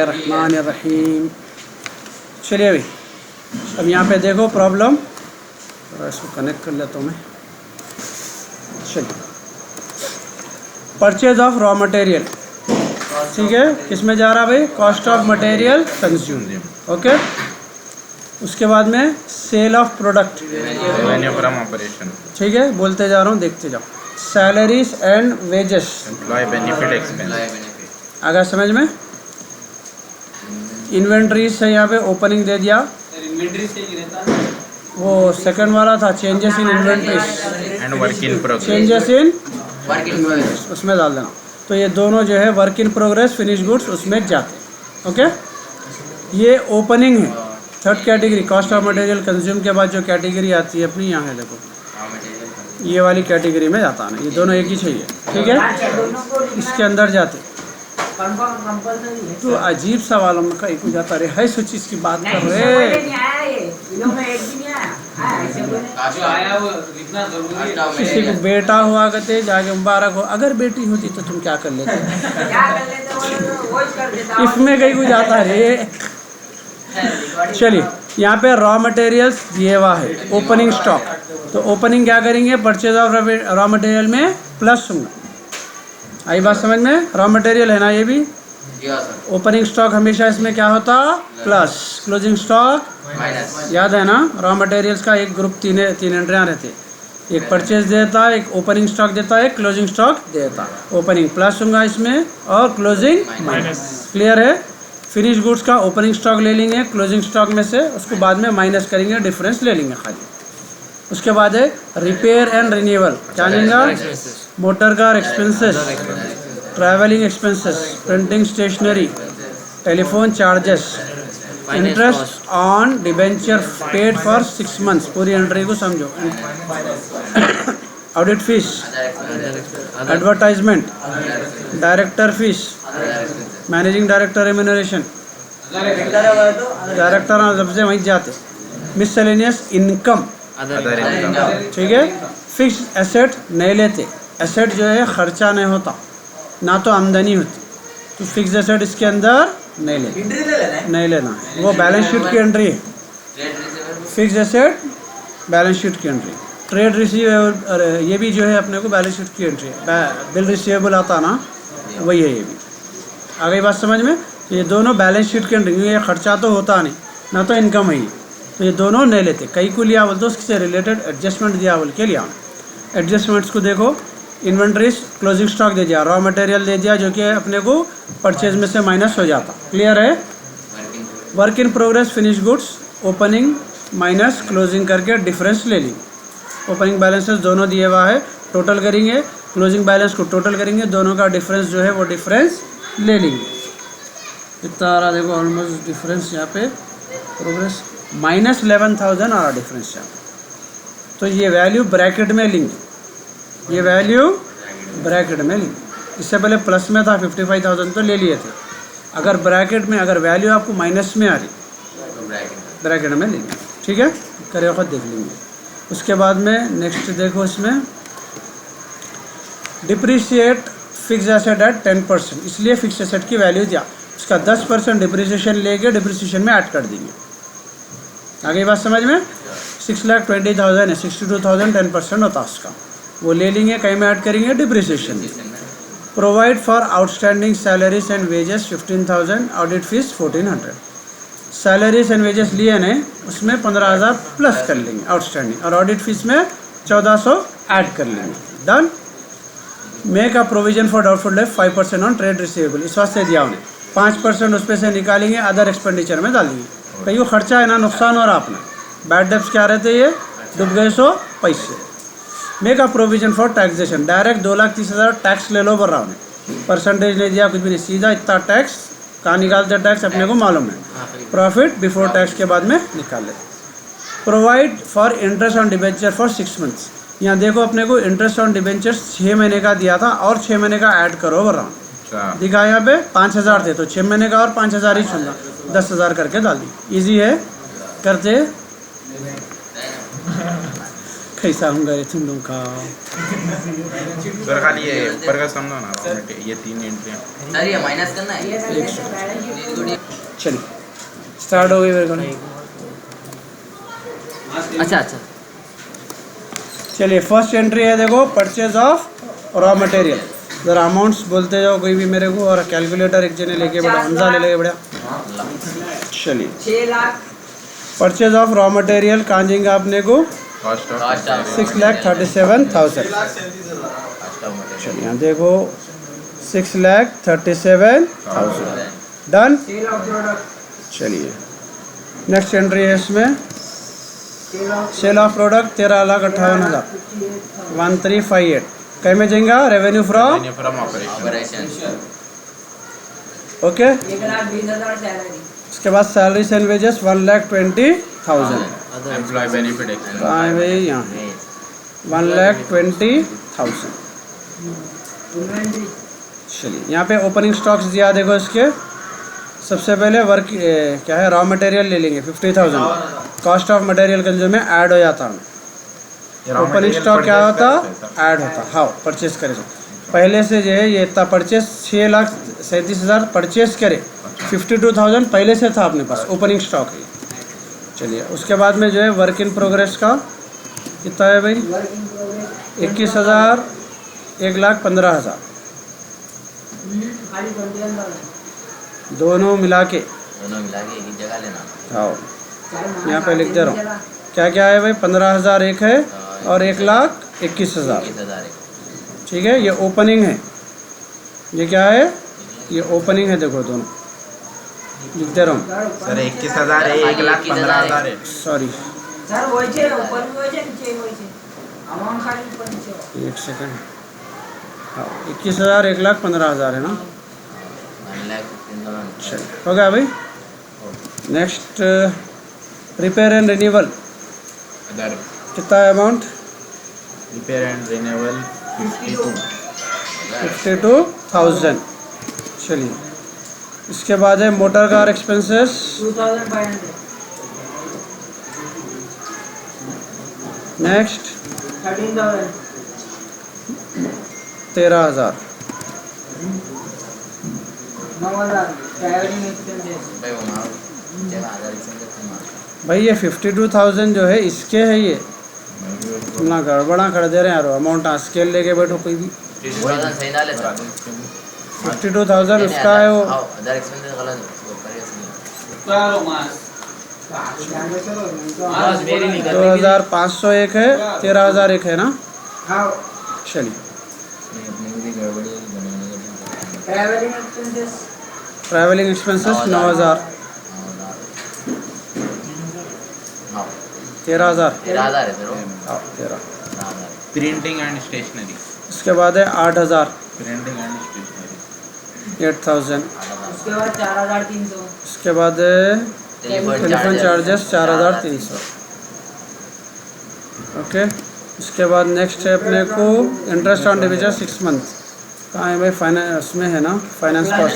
बिस्मिल्लाहिर्रहमानिर्रहीम। चलिए भाई, अब यहाँ पे देखो प्रॉब्लम, थोड़ा इसको कनेक्ट कर लेता हूँ मैं। चलिए, परचेज ऑफ रॉ मटेरियल, ठीक है, किसमें जा रहा भाई? Cost of material consume, okay. उसके बाद में sale of product, revenue from operation, ठीक है, बोलते जा रहा हूँ, देखते जाओ। Salaries and wages, employ benefit expense, अगर समझ में। इन्वेंट्रीज से यहाँ पे ओपनिंग दे दिया, वो सेकंड वाला था changes in inventories and work in progress, changes in inventories, उसमें डाल देना। तो ये दोनों जो है work in progress, finish goods, उसमें जाते हैं, ओके। ये ओपनिंग है, third category. Cost of material consume के बाद जो कैटेगरी आती है अपनी, यहाँ है देखो, ये वाली कैटेगरी में जाता है ना, ये दोनों एक ही चाहिए, ठीक है, इसके अंदर जाते। तो अजीब सवाल हम का एक जाता रहे है, सो चीज की बात कर रहे। किसी को बेटा हुआ करते जाके मुबारक हो, अगर बेटी होती तो तुम क्या कर लेते? इसमें कहीं को जाता रे। चलिए, यहाँ पे रॉ मटेरियल्स दिए हुआ है, ओपनिंग स्टॉक। तो ओपनिंग क्या करेंगे? परचेज ऑफ रॉ मटेरियल में प्लस होगा। आई बात समझ में? रॉ मटेरियल है ना ये भी। ओपनिंग स्टॉक हमेशा इसमें क्या होता? प्लस। क्लोजिंग स्टॉक याद है ना? रॉ मटेरियल्स का एक ग्रुप, तीन एंट्रियाँ रहती, एक परचेज देता, एक ओपनिंग स्टॉक देता, एक क्लोजिंग स्टॉक देता। ओपनिंग प्लस होगा इसमें और क्लोजिंग माइनस। क्लियर है? फिनिश गुड्स का ओपनिंग स्टॉक ले लेंगे क्लोजिंग स्टॉक में से, उसको बाद में माइनस करेंगे, डिफरेंस ले लेंगे खाली। उसके बाद है रिपेयर एंड रिन्यूअल, क्या लेंगे? Motor car expenses, travelling expenses, printing stationery, telephone charges, interest on debenture paid for 6 months। पूरी एंट्री को समझो। Audit fees, advertisement, director fees, managing director remuneration, director सबसे वहीं जाते। मिसलेनियस इनकम, ठीक है। फिक्स्ड एसेट नहीं लेते, एसेट जो है खर्चा नहीं होता, ना तो आमदनी होती, तो फिक्स्ड एसेट इसके अंदर नहीं लेना, वो बैलेंस शीट की एंट्री है। फिक्स्ड एसेट बैलेंस शीट की एंट्री। ट्रेड रिसीवेबल, ये भी जो है अपने को बैलेंस शीट की एंट्री है। बिल रिसीवेबल आता ना, वही है ये भी। आ गई बात समझ में? ये दोनों बैलेंस शीट की एंट्री, ये खर्चा तो होता नहीं, ना तो इनकम है, तो ये दोनों नहीं लेते। कई को लिया बोल तो उससे रिलेटेड एडजस्टमेंट दिया बोल के लिया। एडजस्टमेंट्स को देखो, इन्वेंट्रीज क्लोजिंग स्टॉक दे दिया, रॉ मटेरियल दे दिया, जो कि अपने को परचेज में से माइनस हो जाता। क्लियर है? Work in progress, finish goods, opening minus closing करके डिफरेंस ले ली। ओपनिंग बैलेंसेस दोनों दिए हुआ है, टोटल करेंगे, क्लोजिंग बैलेंस को टोटल करेंगे, दोनों का डिफरेंस जो है वो डिफरेंस ले लेंगे। इतना आ रहा देखो, ऑलमोस्ट डिफरेंस यहाँ पे प्रोग्रेस -11,000 आ रहा डिफरेंस यहाँ पे। तो ये वैल्यू ब्रैकेट में लेंगे, ये वैल्यू ब्रैकेट में लेंगे। इससे पहले प्लस में था 55,000 तो ले लिए थे। अगर ब्रैकेट में, अगर वैल्यू आपको माइनस में आ रही तो ब्रैकेट में लेंगे, ठीक है। करे वक्त देख लेंगे। उसके बाद में नेक्स्ट देखो, इसमें डिप्रिशिएट फिक्स एसेट एट 10%, इसलिए फिक्स एसेट की वैल्यू दिया, उसका 10% डिप्रिसिएशन लेके डिप्रिसिएशन में ऐड कर देंगे। आगे बात समझ में? 6,20,000 है, 62,000 10% होता उसका, वो ले लेंगे, कहीं में ऐड करेंगे depreciation. Provide for outstanding salaries and wages 15,000, audit fees 1,400। Salaries and wages लिए ने, उसमें 15,000 प्लस कर लेंगे आउटस्टैंडिंग, और ऑडिट फीस में 1,400 ऐड कर लेंगे। Done. Make a provision for doubtful debt 5% on trade receivable, इस वास्ते दिया उन्हें 5% उस पर से निकालेंगे, अदर एक्सपेंडिचर में डालेंगे। कहीं वो खर्चा है ना, नुकसान हो रहा अपना। बैड डेब्ट्स क्या रहते, ये डूब गए 100 पैसे। Make a provision for taxation, direct 2,30,000 tax ले लो, बोल रहा उन्हें, परसेंटेज नहीं दिया, कुछ भी नहीं, सीधा इतना टैक्स। कहाँ निकालते टैक्स अपने को मालूम है, प्रॉफिट बिफोर टैक्स के बाद में निकाल ले। Provide for interest on debenture for 6 months, यहाँ देखो अपने को इंटरेस्ट ऑन डिबेंचर 6 महीने का दिया था, और 6 महीने का ऐड करो, बोल रहा हूँ। दिखा यहाँ पे 5,000 थे, तो 6 महीने का और 5,000 ही छोड़ना, 10,000 करके डाल दी। ईजी है, करते कैसा हम गए तुम लोग का सर खाली ये ऊपर का समझो ना raw material, ये 3 एंट्री सर ये माइनस करना है। चलिए स्टार्ट हो गई मेरे को। अच्छा अच्छा चलिए फर्स्ट एंट्री है देखो, परचेज ऑफ रॉ मटेरियल। ज़रा अमाउंट्स बोलते जाओ कोई भी मेरे को, और कैलकुलेटर एक जने लेके बड़ा हमजा ले लेके बड़ा। चलिए 6 lakh purchase of raw material कहाँ जाएंगे आपने को, कॉस्ट ऑफ 6,37,000। चलिए यहाँ देखो 6,37,000 डन। सेल ऑफ प्रोडक्ट चलिए नेक्स्ट एंट्री है इसमें, सेल ऑफ प्रोडक्ट 13,58,000 1358। कहीं में जाएगा revenue from, revenue from operation. Operation okay. 1,20,000 salary उसके बाद salaries and wages 1,20,000। Employee benefit expense. कहाँ है भाई, यहाँ 1,20,000। इन्वेंट्री चलिए यहाँ पे ओपनिंग स्टॉक्स दिया देखो इसके। सबसे पहले वर्क क्या है, रॉ मटेरियल ले लेंगे 50,000, कॉस्ट ऑफ मटेरियल कंज्यूम में ऐड हो जाता है। ये raw ओपनिंग material स्टॉक क्या purchase होता, करते हैं, sir. ऐड होता, हाँ परचेस करे तो। पहले से जो है ये इतना परचेस 6,37,000 परचेस करे, 52,000 पहले से था अपने पास ओपनिंग स्टॉक है। चलिए उसके बाद में जो है वर्क इन प्रोग्रेस का कितना है भाई, वर्क इन प्रोग्रेस 21,000 1,15,000 खाली 21,000 दोनों मिला के। दोनों मिला के एक ही जगह लेना। हाँ यहाँ पे लिख दे रहा हूँ क्या क्या है भाई, 15,000 एक है और 1,21,000। 21,000 ठीक है, ये ओपनिंग है, ये क्या है, ये ओपनिंग है देखो दोनों लिख दे रहा हूँ। सर 21,000 है, 1,15,000 है। सॉरी सर હોય છે ઉપર હોય છે નીચે હોય છે અમાઉન્ટ ખાલી ઉપર નીચે હોય एक सेकंड। हाँ 21,000 1,15,000 है ना। 1,15,000 चलिए हो गया भाई। Next repair and renewal Other कितना है अमाउंट, repair and renewal 52,000। चलिए इसके बाद है motor car expenses 2500 next 13,000 13,000। 9,000 travelling expenses भाई वो मारो जगह 1000 एक्सपेंस मारो। भाई ये 52,000 जो है इसके है, ये तुम ना गड़बड़ा कर दे रहे हैं यार। अमाउंट स्केल लेके बैठो कोई भी। 20,000 सही डाले सर। 52,000 उसका है वो। 1000 एक्सपेंस गलत है उसको करिए सही। 2,500 एक है, 13,000 एक है ना। हाँ चलिए अपने भी गड़बड़ी बनाने का ट्रैवलिंग एक्सपेंसेस ट्रैवलिंग एक्सपेंसेस 9,000 हाँ 13,000 13,000 है सर वो। हाँ 13। 13,000 printing and stationery. उसके बाद है 8,000 Printing and stationery. 8,000। उसके बाद 4,300 उसके बाद है टेलीफोन चार्जेस 4,300। ओके उसके बाद नेक्स्ट है अपने को इंटरेस्ट ऑन डिविजन 6 मंथ। कहाँ है भाई, फाइनेंस में है ना, फाइनेंस कॉस्ट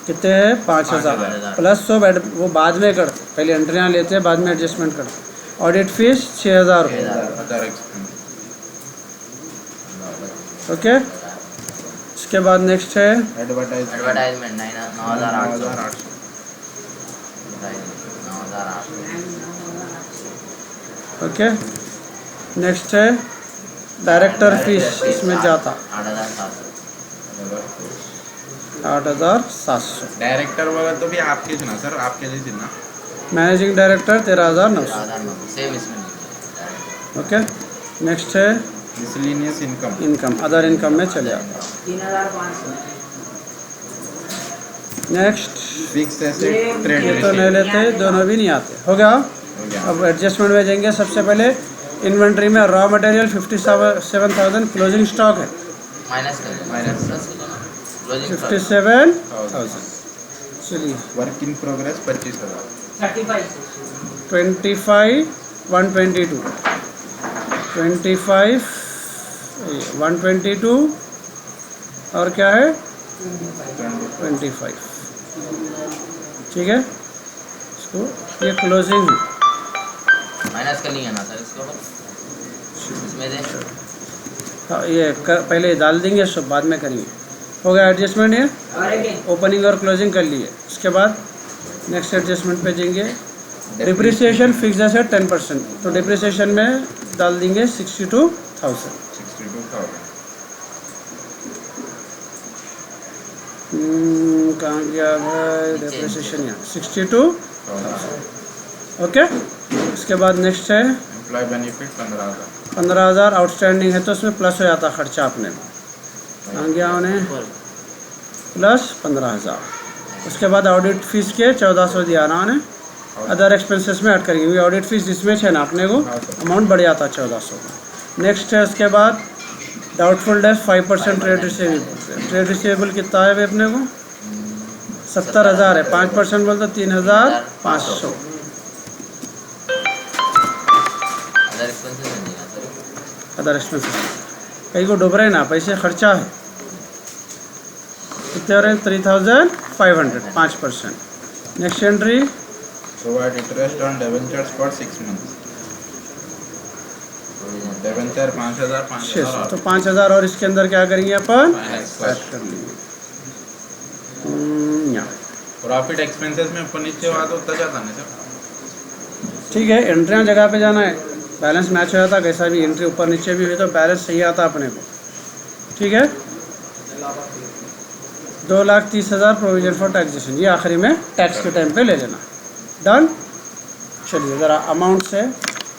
कितने हैं 5,000 प्लस 100 वो बाद में करते, पहले एंट्रियाँ लेते हैं बाद में एडजस्टमेंट करते। ऑडिट फीस 6,000 रुपये। Other expense. ओके उसके बाद नेक्स्ट है Advertisement. एडवर्टाइजमेंट 9,800 9,800. 9,800 ओके नेक्स्ट है डायरेक्टर फीस, इसमें जाता 8,700। डायरेक्टर वगैरह तो भी आपके ना सर, आपके लिए ना। Managing director 13,900। 13,900 सेम इसमें लिखिए। ओके नेक्स्ट है Miscellaneous income. Income, other income में चले आता। 3,500 नेक्स्ट Fixed asset, trade ये तो नहीं receipt. लेते, दोनों भी नहीं आते। हो गया। हो गया. अब एडजस्टमेंट में जाएंगे। सबसे पहले इन्वेंट्री में रॉ मटेरियल 57,000 क्लोजिंग स्टॉक है माइनस कर Minus. 57,000। चलिए Work in progress 25,000. 35 25 122 25 122 और क्या है 25। ठीक है इसको, ये क्लोजिंग है। माइनस कर लिया ना सर इसको। इसमें दे हाँ, पहले डाल देंगे, सब बाद में करेंगे। हो गया एडजस्टमेंट ये, ओपनिंग और क्लोजिंग कर लिए। उसके बाद नेक्स्ट एडजस्टमेंट पे जाएंगे। डिप्रिसिएशन फिक्स एसेट 10%, तो डिप्रिसिएशन में डाल देंगे 62,000। 62,000 कहाँ गया भाई डिप्रिसिएशन? यहाँ 62। ओके, उसके बाद नेक्स्ट है एम्प्लॉय बेनिफिट 15,000 15,000 आउटस्टैंडिंग है, तो उसमें प्लस हो जाता खर्चा अपने। कहाँ गया उन्हें प्लस 15,000। उसके बाद ऑडिट फीस के 1400 दिया ना उन्हें, अदर एक्सपेंसेस में ऐड करेंगे क्योंकि ऑडिट फीस जिसमें है ना अपने को अमाउंट बढ़ जाता 1400 का। नेक्स्ट है उसके बाद doubtful debt 5% trade receivable. Trade receivable कितना है भाई अपने को? 70,000 है, 5% बोलते 3,500। अदर एक्सपेंसेस नहीं आता। अदर एक्सपेंसेस कहीं को डूब रहे ना, पैसे खर्चा है। कितने हो रहे हैं? 3,500, 5%। Next entry provide interest on debentures for 6 months. Debenture 5,000 तो 5,000 और इसके अंदर क्या करेंगे अपन? फाइनेंस ऐड कर लेंगे। यहाँ प्रॉफिट एक्सपेंसेस में ऊपर नीचे हुआ तो उतना ज़्यादा नहीं सर। ठीक है, एंट्रियाँ जगह पे जाना है, बैलेंस मैच हो जाता। कैसा भी एंट्री ऊपर नीचे भी हुई तो बैलेंस सही आता अपने को। ठीक है, 2,30,000 प्रोविजन फॉर टैक्सेशन, ये आखिरी में टैक्स के टाइम पे ले लेना। डन। चलिए ज़रा अमाउंट से,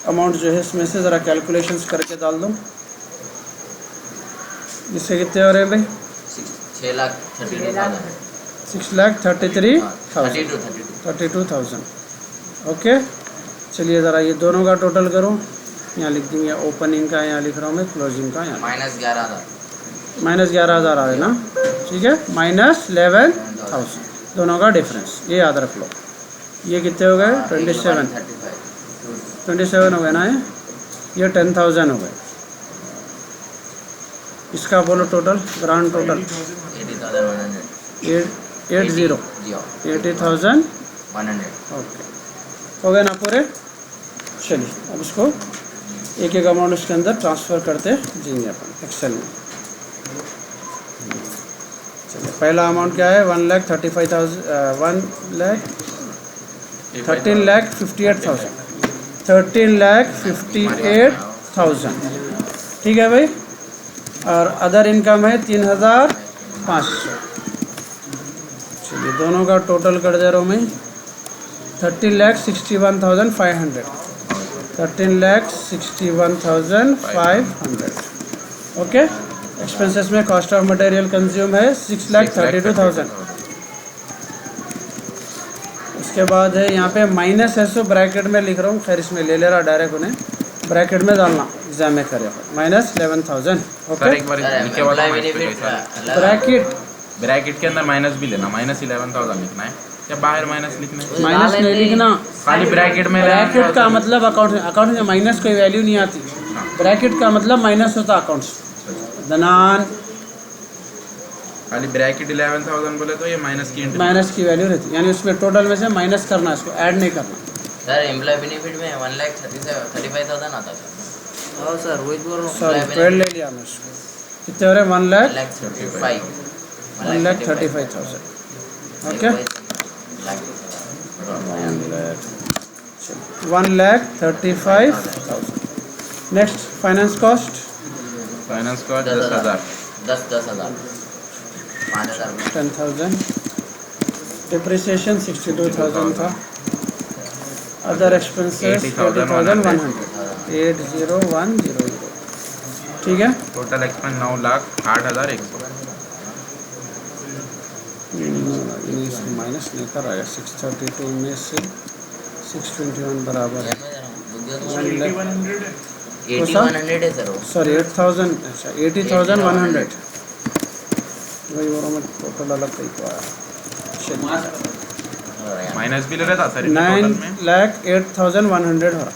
अमाउंट जो है इसमें से ज़रा कैलकुलेशंस करके डाल दो। इससे कितने हो रहे हैं भाई? 6,32,000 6,33,000, 32,000। ओके, चलिए ज़रा ये दोनों का टोटल करो। यहाँ लिख देंगे ओपनिंग का, यहाँ लिख रहा हूँ मैं क्लोजिंग का। यहाँ -11,000 -11,000 आ रहे ना। ठीक है, -11,000 दोनों का डिफरेंस, ये याद रख लो। ये कितने हो गए? 27 हो गए ना। ये 10,000 हो गए। इसका बोलो टोटल, ग्रांड टोटल 80,100। ओके, हो गए ना पूरे। चलिए अब इसको एक एक अमाउंट उसके अंदर ट्रांसफ़र करते जाएंगे अपन एक्सेल में। चलिए पहला अमाउंट क्या है? 13,58,000। ठीक है भाई। और अदर इनकम है 3,500। चलिए दोनों का टोटल कर दे रहा हूँ मैं, 13,61,500। 13,61,500। ओके, एक्सपेंसेस में कॉस्ट ऑफ मटेरियल कंज्यूम है 6,32,000। उसके बाद है यहाँ पे माइनस है, सो ब्रैकेट में लिख रहा हूँ। खैर इसमें ले रहा डायरेक्ट, उन्हें ब्रैकेट में डालना एग्जाम में करे -11,000। ओके, ब्रैकेट के अंदर माइनस भी लेना, -11,000 लिखना है या बाहर माइनस लिखना है? माइनस नहीं लिखना, खाली ब्रैकेट में। ब्रैकेट का मतलब अकाउंट में माइनस कोई वैल्यू नहीं आती। ब्रैकेट का मतलब माइनस होता अकाउंट से। दनान खाली ब्रैकेट 11,000 बोले तो ये माइनस की वैल्यू रहती, यानी उसमें टोटल में से माइनस करना, इसको ऐड नहीं करना। सर एम्प्लॉय बेनिफिट में 1,35,000 आता है। हाँ सर, वही बोल रहा हूँ। सॉरी, पेड ले लिया मैं उसको। कितने हो रहे? 1,35,000। Okay, 1,35,000। Next finance cost 10,000 10,000 5,000 10,000। Depreciation 62,000 था। Other expenses 80,100। 80,100। ठीक है, टोटल एक्सपेंस 9,08,100। माइनस नहीं कर रहा है। 632 में से 621 बराबर है 8100 है सर। सॉरी 8,000, अच्छा 80,100। वही वो मैं टोटल अलग कहीं को आया। माइनस भी ले रहा था सर 9,08,100 हो रहा।